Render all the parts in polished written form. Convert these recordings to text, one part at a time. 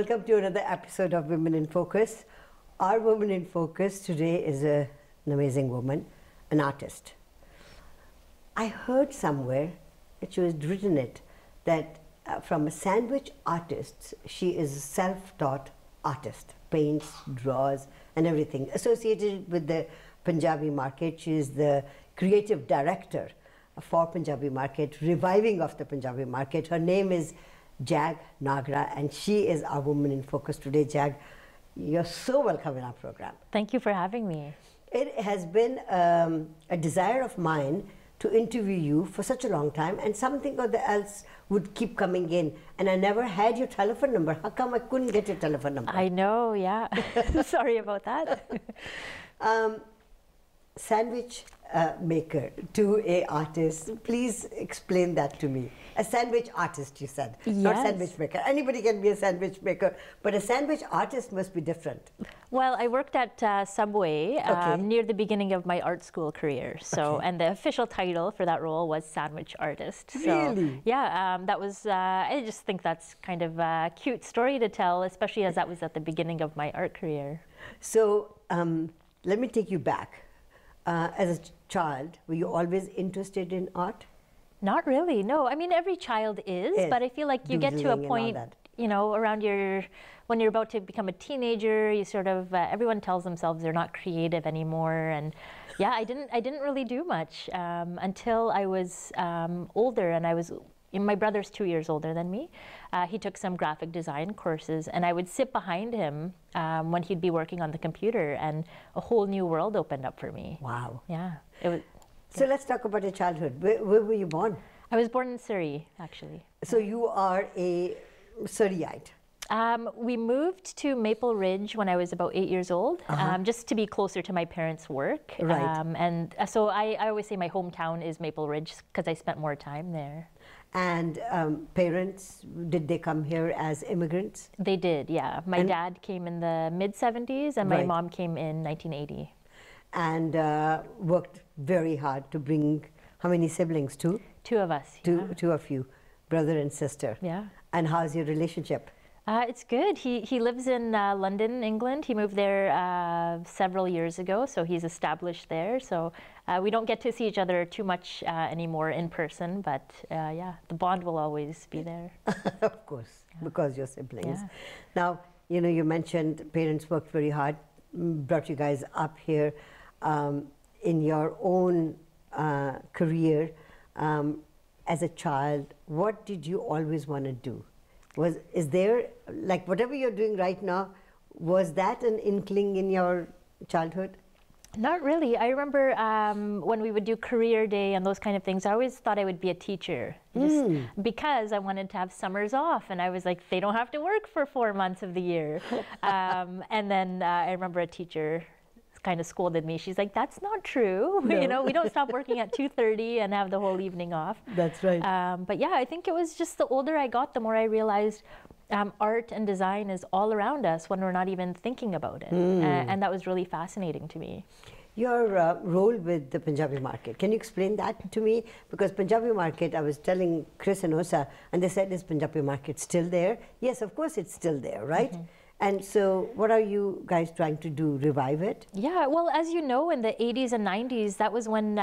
Welcome to another episode of Women in Focus. Our woman in focus today is an amazing woman, an artist. I heard somewhere, that she has written it, that from a sandwich artist, she is a self-taught artist, paints, draws and everything. Associated with the Punjabi market, she is the creative director for Punjabi market, reviving of the Punjabi market. Her name is Jag Nagra, and she is our woman in focus today. Jag, you're so welcome in our program. Thank you for having me. It has been a desire of mine to interview you for such a long time, and something or the else would keep coming in, and I never had your telephone number. How come I couldn't get your telephone number? I know, yeah. Sorry about that. Sandwich maker to a artist. Please explain that to me. A sandwich artist, you said, yes. Not sandwich maker. Anybody can be a sandwich maker, but a sandwich artist must be different. Well, I worked at Subway near the beginning of my art school career. So, and the official title for that role was sandwich artist. So, really? Yeah, that was. I just think that's kind of a cute story to tell, especially as that was at the beginning of my art career. So, let me take you back. As a child, were you always interested in art? Not really, no. I mean, every child is, but I feel like you get to a point, you know, around when you're about to become a teenager, you sort of, everyone tells themselves they're not creative anymore. And yeah, I didn't really do much until I was older, and my brother's 2 years older than me. He took some graphic design courses, and I would sit behind him when he'd be working on the computer, and a whole new world opened up for me. Wow. Yeah. It was. So let's talk about your childhood. Where were you born? I was born in Surrey, actually. So you are a Surreyite. We moved to Maple Ridge when I was about 8 years old, just to be closer to my parents' work. Right. And so I always say my hometown is Maple Ridge because I spent more time there. And parents, did they come here as immigrants? They did, yeah. My dad came in the mid-70s, and my mom came in 1980. And worked very hard to bring, how many siblings? Two? Two of us. Two of you, brother and sister. Yeah. And how's your relationship? It's good. He lives in London, England. He moved there several years ago, so he's established there. So we don't get to see each other too much anymore in person, but yeah, the bond will always be there. Of course, because you're siblings. Yeah. Now, you know, you mentioned parents worked very hard, brought you guys up here in your own career. As a child, what did you always want to do? Is there, like whatever you're doing right now, was that an inkling in your childhood? Not really. I remember when we would do career day and those kind of things, I always thought I would be a teacher, just because I wanted to have summers off, and I was like, they don't have to work for 4 months of the year. And then I remember a teacher kind of scolded me. She's like, that's not true. No. You know, we don't stop working at 2:30 and have the whole evening off. That's right. But yeah, I think it was just the older I got, the more I realized art and design is all around us when we're not even thinking about it. And that was really fascinating to me. Your role with the Punjabi market, can you explain that to me? Because Punjabi market, I was telling Chris and Osa, and they said, is Punjabi market still there? Yes, of course it's still there, right? And so what are you guys trying to do, revive it? Yeah, well, as you know, in the 80s and 90s, that was when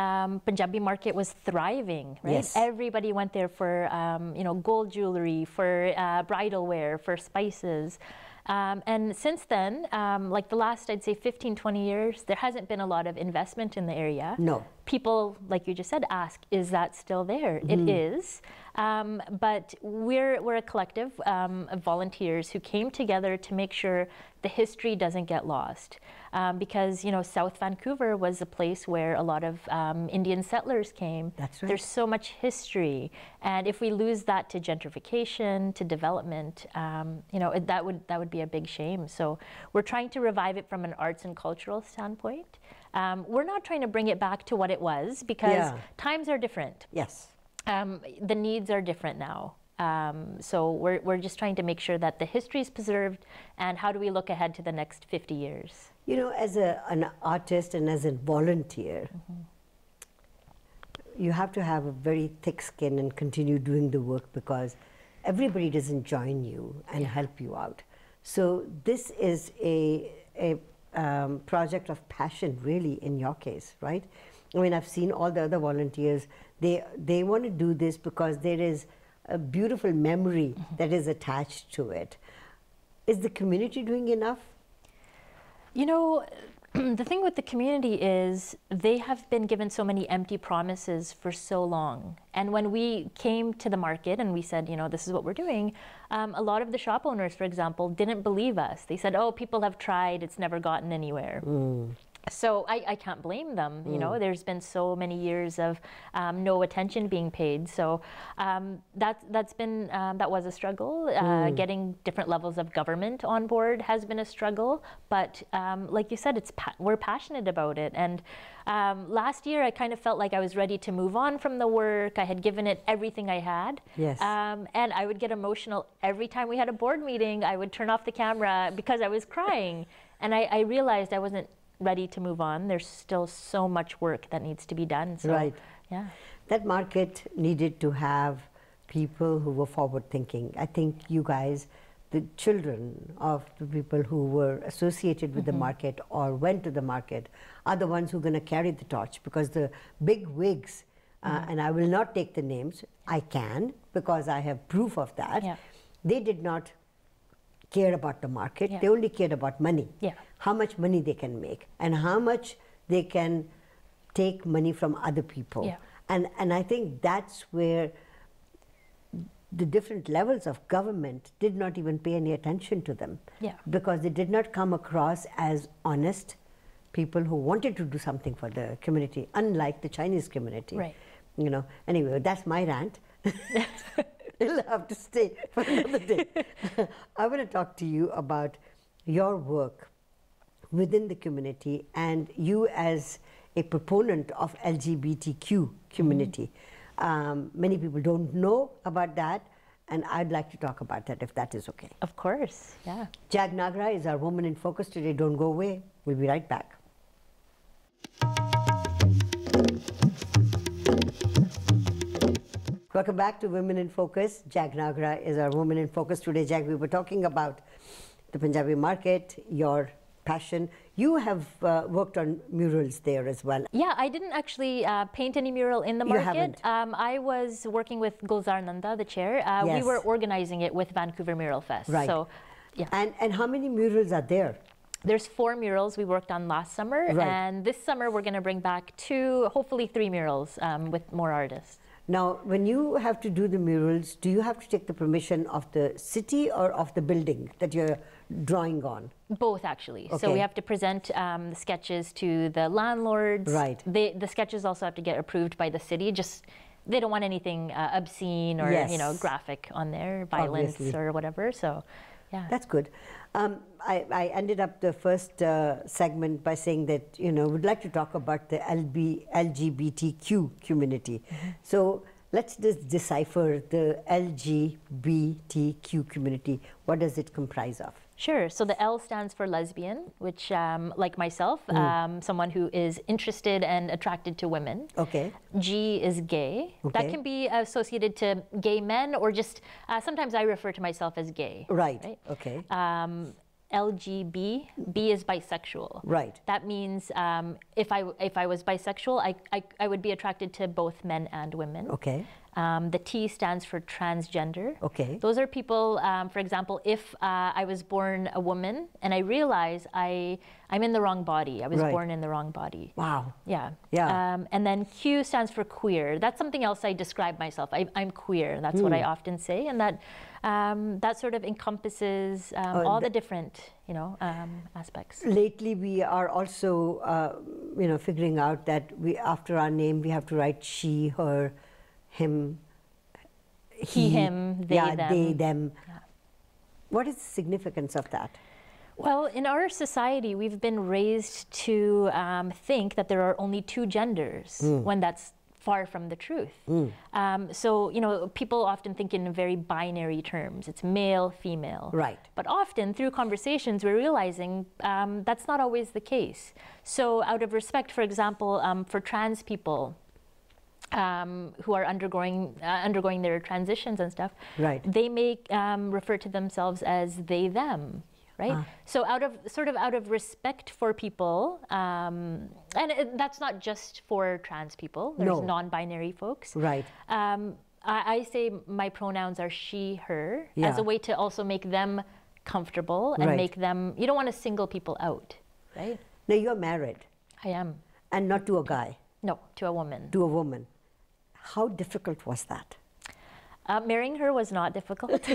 Punjabi market was thriving, right? Yes. Everybody went there for, you know, gold jewelry, for bridal wear, for spices. And since then, like the last, I'd say 15, 20 years, there hasn't been a lot of investment in the area. No. People, like you just said, ask, is that still there? It is. But we're a collective of volunteers who came together to make sure the history doesn't get lost. Because, you know, South Vancouver was a place where a lot of Indian settlers came. That's right. There's so much history. And if we lose that to gentrification, to development, you know, that would be a big shame. So we're trying to revive it from an arts and cultural standpoint. We're not trying to bring it back to what it was, because times are different. Yes. The needs are different now. So we're just trying to make sure that the history is preserved, and how do we look ahead to the next 50 years? You know, as an artist and as a volunteer, you have to have a very thick skin and continue doing the work, because everybody doesn't join you and help you out. So this is a project of passion, really, in your case, right? I mean, I've seen all the other volunteers. They want to do this because there is a beautiful memory that is attached to it. Is the community doing enough? You know, the thing with the community is they have been given so many empty promises for so long. And when we came to the market and we said, you know, this is what we're doing, a lot of the shop owners, for example, didn't believe us. They said, oh, people have tried, it's never gotten anywhere. So I can't blame them. You know, there's been so many years of no attention being paid. So that was a struggle. Getting different levels of government on board has been a struggle. But like you said, we're passionate about it. And last year, I kind of felt like I was ready to move on from the work. I had given it everything I had. Yes. And I would get emotional every time we had a board meeting. I would turn off the camera because I was crying. And I realized I wasn't ready to move on. There's still so much work that needs to be done. So, right. Yeah. That market needed to have people who were forward thinking. I think you guys, the children of the people who were associated with the market or went to the market, are the ones who are going to carry the torch, because the big wigs, and I will not take the names, I can, because I have proof of that, they did not care about the market. They only cared about money. How much money they can make and how much they can take money from other people. And I think that's where the different levels of government did not even pay any attention to them, because they did not come across as honest people who wanted to do something for the community, unlike the Chinese community. Right. You know, anyway, that's my rant. It'll have to stay for another day. I want to talk to you about your work within the community and you as a proponent of LGBTQ community. Many people don't know about that, and I'd like to talk about that, if that is okay. Of course, yeah. Jag Nagra is our Woman in Focus today. Don't go away. We'll be right back. Welcome back to Women in Focus. Jag Nagra is our Woman in Focus today. Jag, we were talking about the Punjabi market, your passion. You have worked on murals there as well. Yeah, I didn't actually paint any mural in the market. I was working with Gulzar Nanda, the chair. We were organizing it with Vancouver Mural Fest. Right. So, yeah. And how many murals are there? There's 4 murals we worked on last summer, and this summer we're going to bring back 2, hopefully 3 murals with more artists. Now, when you have to do the murals, do you have to take the permission of the city or of the building that you're drawing on? Both, actually. So we have to present the sketches to the landlords. Right. The sketches also have to get approved by the city. Just they don't want anything obscene or you know, graphic on there, violence or whatever. So, yeah. That's good. I ended up the first segment by saying that, you know, we'd like to talk about the LGBTQ community. So let's just decipher the LGBTQ community. What does it comprise of? Sure. So the L stands for lesbian, which, like myself, someone who is interested and attracted to women. Okay. G is gay. Okay. That can be associated to gay men, or just sometimes I refer to myself as gay. Right. Okay. LGB, B is bisexual. Right. That means if I was bisexual, I would be attracted to both men and women. Okay. The T stands for transgender. Okay. Those are people, for example, if I was born a woman and I realize I'm in the wrong body, I was born in the wrong body. Wow. Yeah. Yeah. And then Q stands for queer. That's something else I describe myself. I'm queer. That's what I often say, and that sort of encompasses all the different, you know, aspects. Lately, we are also, you know, figuring out that after our name we have to write she, her, him, he, him, they, them. They, them. Yeah. What is the significance of that? Well, in our society, we've been raised to think that there are only 2 genders, when that's far from the truth. So, you know, people often think in very binary terms. It's male, female. Right. But often, through conversations, we're realizing that's not always the case. So, out of respect, for example, for trans people, who are undergoing their transitions and stuff, they may refer to themselves as they, them. right? So out of respect for people, and that's not just for trans people. There's non-binary folks. Right. I say my pronouns are she, her, as a way to also make them comfortable and make them. You don't want to single people out, right? Now you're married. I am. And not to a guy. No, to a woman. To a woman. How difficult was that? Marrying her was not difficult.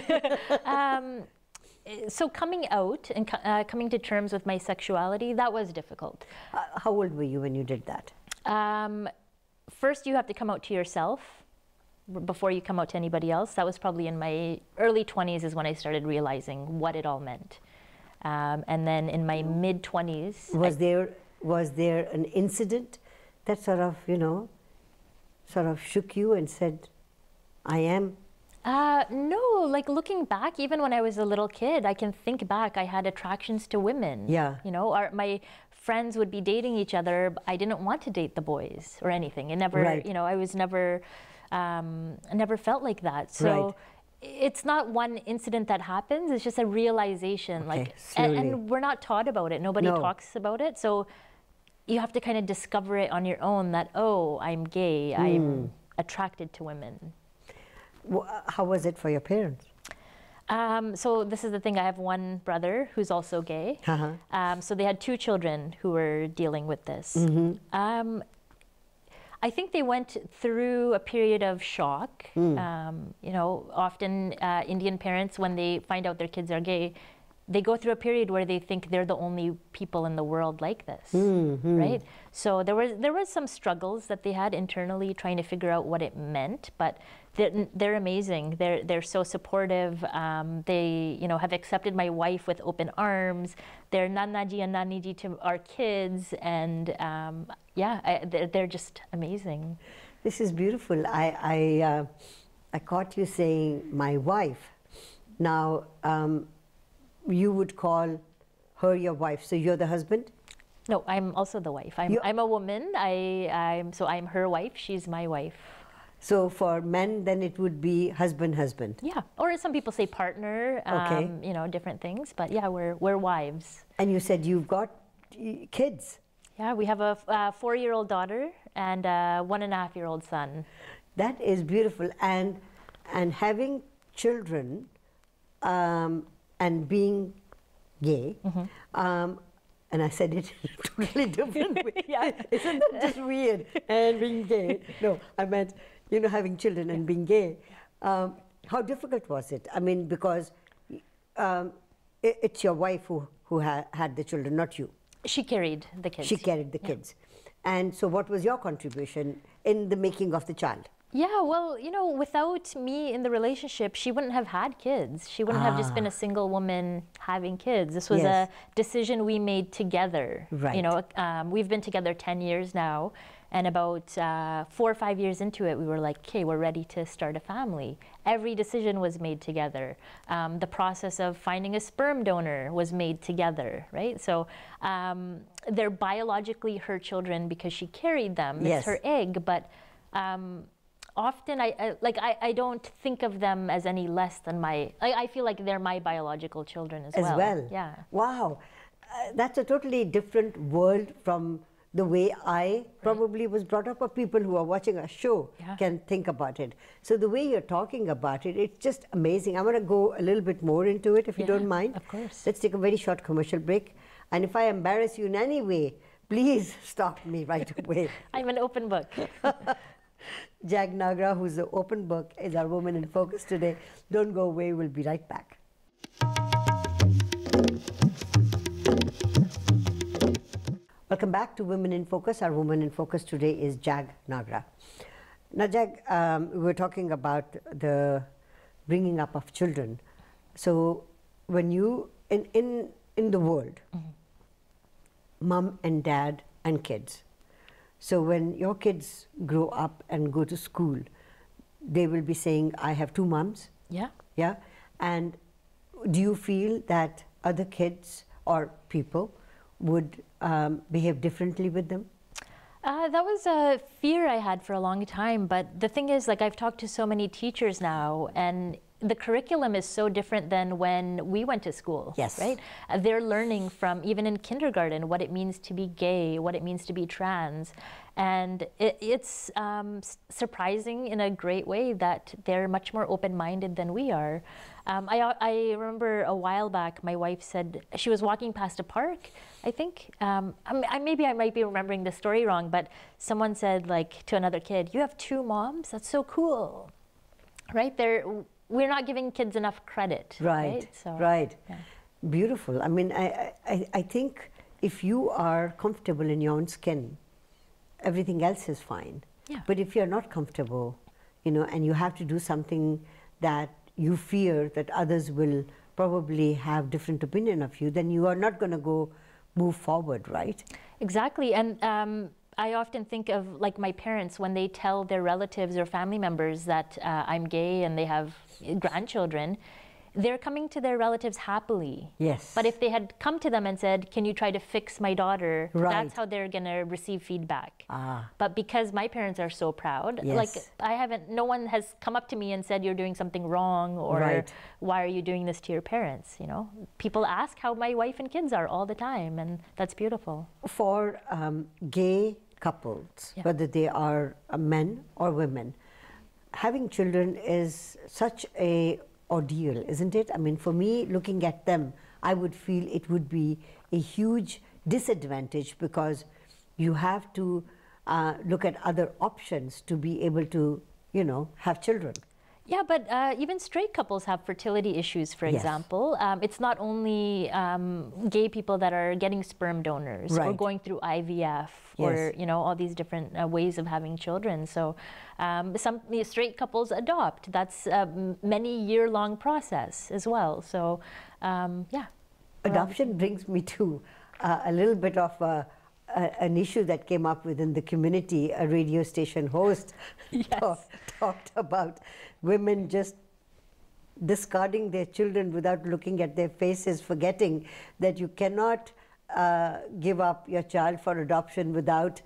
So coming out and coming to terms with my sexuality, that was difficult. How old were you when you did that? First, you have to come out to yourself before you come out to anybody else. That was probably in my early 20s is when I started realizing what it all meant. And then in my mid-20s... Was there an incident that sort of shook you and said, I am? No, like looking back, even when I was a little kid, I can think back, I had attractions to women. Yeah. You know, my friends would be dating each other, but I didn't want to date the boys or anything. It never, you know, I was never, I never felt like that. So it's not one incident that happens, it's just a realization. Like, and we're not taught about it. Nobody talks about it. So you have to kind of discover it on your own that, oh, I'm gay, I'm attracted to women. How was it for your parents? So this is the thing, I have one brother who's also gay. So they had 2 children who were dealing with this. I think they went through a period of shock. You know, often Indian parents, when they find out their kids are gay, they go through a period where they think they're the only people in the world like this, right? So there was some struggles that they had internally trying to figure out what it meant, but they're amazing. They're so supportive. They, you know, have accepted my wife with open arms. They're nanaji and naniji to our kids, and yeah, they're just amazing. This is beautiful. I caught you saying my wife. Now, you would call her your wife, so you're the husband? No, I'm also the wife. I'm a woman. So I'm her wife. She's my wife. So for men, then it would be husband, husband. Yeah, or some people say partner. You know, different things. But yeah, we're wives. And you said you've got kids. Yeah, we have a 4-year-old daughter and a 1.5-year-old son. That is beautiful. And having children. And being gay, and I said it in a totally different way. Isn't that just weird? And being gay. No, I meant, you know, having children and being gay. How difficult was it? I mean, because it's your wife who had the children, not you. She carried the kids. She carried the kids. And so what was your contribution in the making of the child? Yeah, well, you know, without me in the relationship, she wouldn't have had kids. She wouldn't have just been a single woman having kids. This was a decision we made together. Right. You know, we've been together 10 years now, and about 4 or 5 years into it, we were like, okay, we're ready to start a family. Every decision was made together. The process of finding a sperm donor was made together, right? So they're biologically her children because she carried them. It's her egg, but often I don't think of them as any less than I feel like they're my biological children as well. Yeah. Wow. That's a totally different world from the way I probably was brought up, or people who are watching our show can think about it. So the way you're talking about it, it's just amazing. I'm going to go a little bit more into it, if you don't mind. Of course. Let's take a very short commercial break. And if I embarrass you in any way, please stop me right away. I'm an open book. Jag Nagra, who's the open book, is our Woman in Focus today. Don't go away, we'll be right back. Welcome back to Women in Focus. Our Woman in Focus today is Jag Nagra. Now, Jag, we were talking about the bringing up of children. So, when you, in the world, mom and dad and kids, so when your kids grow up and go to school, they will be saying, I have 2 moms. Yeah. Yeah. And do you feel that other kids or people would behave differently with them? That was a fear I had for a long time. But the thing is, like, I've talked to so many teachers now, and the curriculum is so different than when we went to school. Yes. Right? They're learning from, even in kindergarten, what it means to be gay, what it means to be trans. And it's surprising in a great way that they're much more open-minded than we are. I remember a while back, my wife said, she was walking past a park, I think. Maybe I might be remembering the story wrong, but someone said, like, to another kid, "You have two moms? That's so cool." Right? We're not giving kids enough credit. Right, so, right. Yeah. Beautiful. I mean, I think if you are comfortable in your own skin, everything else is fine. Yeah. But if you're not comfortable, you know, and you have to do something that you fear that others will probably have different opinion of you, then you are not going to move forward, right? Exactly. And I often think of, like, my parents, when they tell their relatives or family members that I'm gay and they have grandchildren, they're coming to their relatives happily. Yes. But if they had come to them and said, "Can you try to fix my daughter?" Right. That's how they're going to receive feedback. Ah. But because my parents are so proud, Yes. like, no one has come up to me and said, "You're doing something wrong," or Right. "Why are you doing this to your parents?" You know, people ask how my wife and kids are all the time, and that's beautiful. For gay couples, Yeah. whether they are men or women, having children is such a ordeal, isn't it? I mean, for me, looking at them, I would feel it would be a huge disadvantage because you have to look at other options to be able to, you know, have children. Yeah, but even straight couples have fertility issues, for Yes. example. It's not only gay people that are getting sperm donors or Right. going through IVF Yes. or, you know, all these different ways of having children. So some straight couples adopt. That's a many year-long process as well. So, yeah. Adoption brings me to a little bit of an issue that came up within the community. A radio station host Yes. talked about women just discarding their children without looking at their faces, forgetting that you cannot give up your child for adoption without,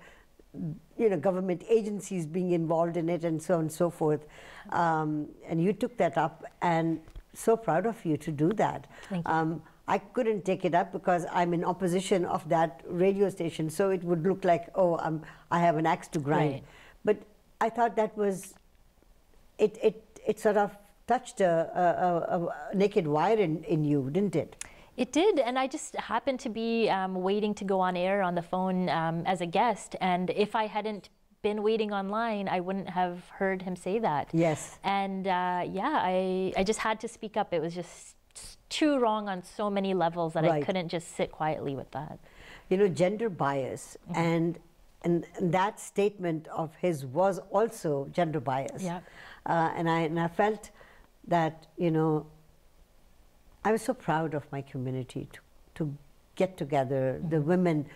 you know, government agencies being involved in it and so on and so forth. And you took that up, and so proud of you to do that. Thank you. I couldn't take it up because I'm in opposition of that radio station, so it would look like, oh, I have an axe to grind. Right. But I thought that was, it sort of touched a naked wire in you, didn't it? It did, and I just happened to be waiting to go on air on the phone as a guest, and if I hadn't been waiting online, I wouldn't have heard him say that. Yes. And yeah, I just had to speak up. It was just too wrong on so many levels that I Right. couldn't just sit quietly with that. You know, gender bias, and that statement of his was also gender bias. Yeah. And I felt that, you know, I was so proud of my community to get together, the women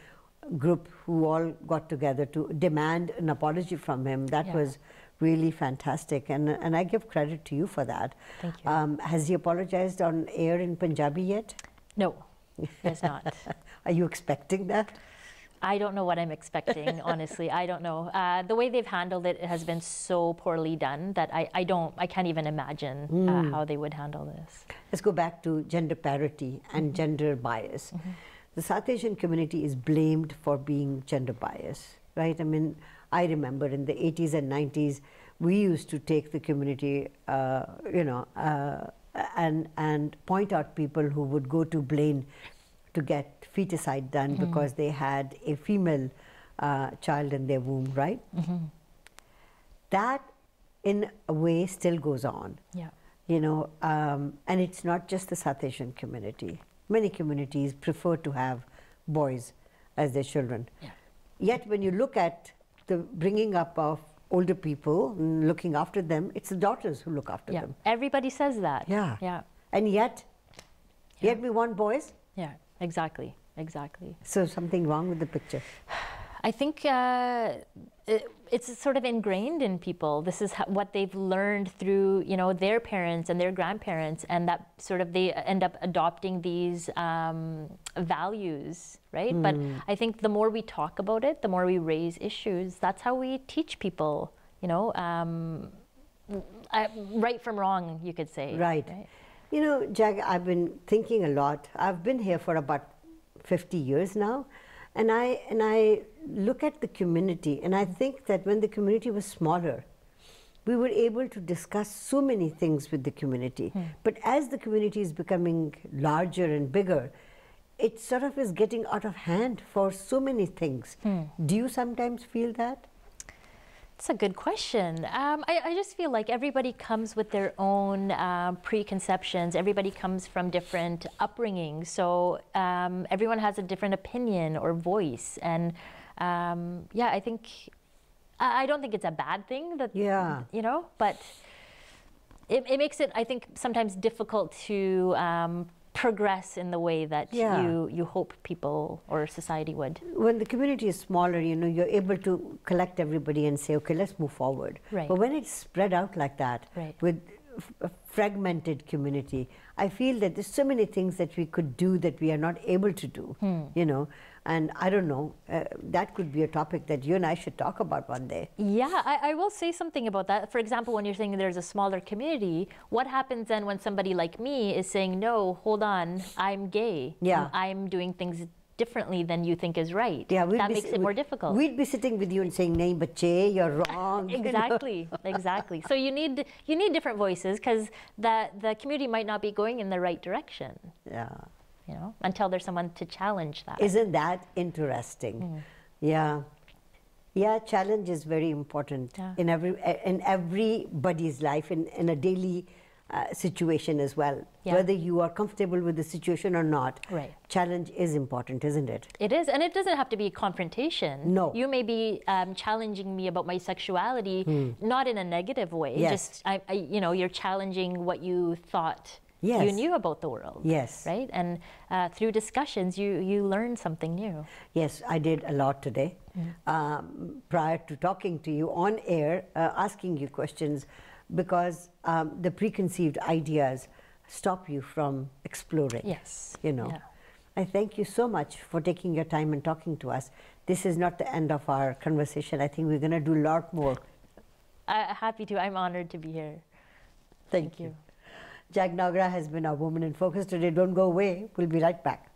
group who all got together to demand an apology from him. That Yeah. was really fantastic, and I give credit to you for that. Thank you. Has he apologized on air in Punjabi yet? No, it's not. Are you expecting that? I don't know what I'm expecting, honestly. I don't know. The way they've handled it has been so poorly done that I can't even imagine how they would handle this. Let's go back to gender parity and gender bias. The South Asian community is blamed for being gender biased, right? I mean, I remember in the 80s and 90s, we used to take the community, you know, and point out people who would go to Blaine to get feticide done because they had a female child in their womb, right? That, in a way, still goes on. Yeah. You know, and it's not just the South Asian community. Many communities prefer to have boys as their children. Yeah. Yet when you look at the bringing up of older people, and looking after them, it's the daughters who look after Yeah. them. Everybody says that. Yeah. Yeah. And yet we want boys? Yeah. Exactly. Exactly. So something wrong with the picture. I think it's sort of ingrained in people. This is what they've learned through, you know, their parents and their grandparents, and that sort of they end up adopting these values, right? But I think the more we talk about it, the more we raise issues. That's how we teach people, you know. right from wrong, you could say. Right. You know, Jag, I've been thinking a lot. I've been here for about 50 years now, and I look at the community, and I think that when the community was smaller, we were able to discuss so many things with the community. But as the community is becoming larger and bigger, it sort of is getting out of hand for so many things. Do you sometimes feel that? That's a good question. I just feel like everybody comes with their own preconceptions. Everybody comes from different upbringings. So everyone has a different opinion or voice. And yeah, I don't think it's a bad thing that, you know, but it makes it, I think, sometimes difficult to progress in the way that you hope people or society would. When the community is smaller, you know, you're able to collect everybody and say, okay, let's move forward. Right. But when it's spread out like that, with a fragmented community, I feel that there's so many things that we could do that we are not able to do, you know. And I don't know, that could be a topic that you and I should talk about one day. Yeah, I will say something about that. For example, when you're saying there's a smaller community, what happens then when somebody like me is saying, no, hold on, I'm gay. Yeah. I'm doing things differently than you think is right. Yeah, that makes it more difficult. We'd be sitting with you and saying, "Nahi bache, you're wrong." Exactly, exactly. So you need different voices because the community might not be going in the right direction. Yeah. You know, until there's someone to challenge that. Isn't that interesting? Yeah. Yeah, challenge is very important in everybody's life, in a daily situation as well. Whether you are comfortable with the situation or not, challenge is important, isn't it? It is, and it doesn't have to be confrontation. No. You may be challenging me about my sexuality, not in a negative way. Just, you know, you're challenging what you thought you knew about the world. Yes. Right? And through discussions, you learn something new. Yes, I did a lot today. Prior to talking to you on air, asking you questions, because the preconceived ideas stop you from exploring. Yes. You know. I thank you so much for taking your time and talking to us. This is not the end of our conversation. I think we're going to do a lot more. Happy to. I'm honored to be here. Thank you. Jag Nagra has been our Woman in Focus today. Don't go away. We'll be right back.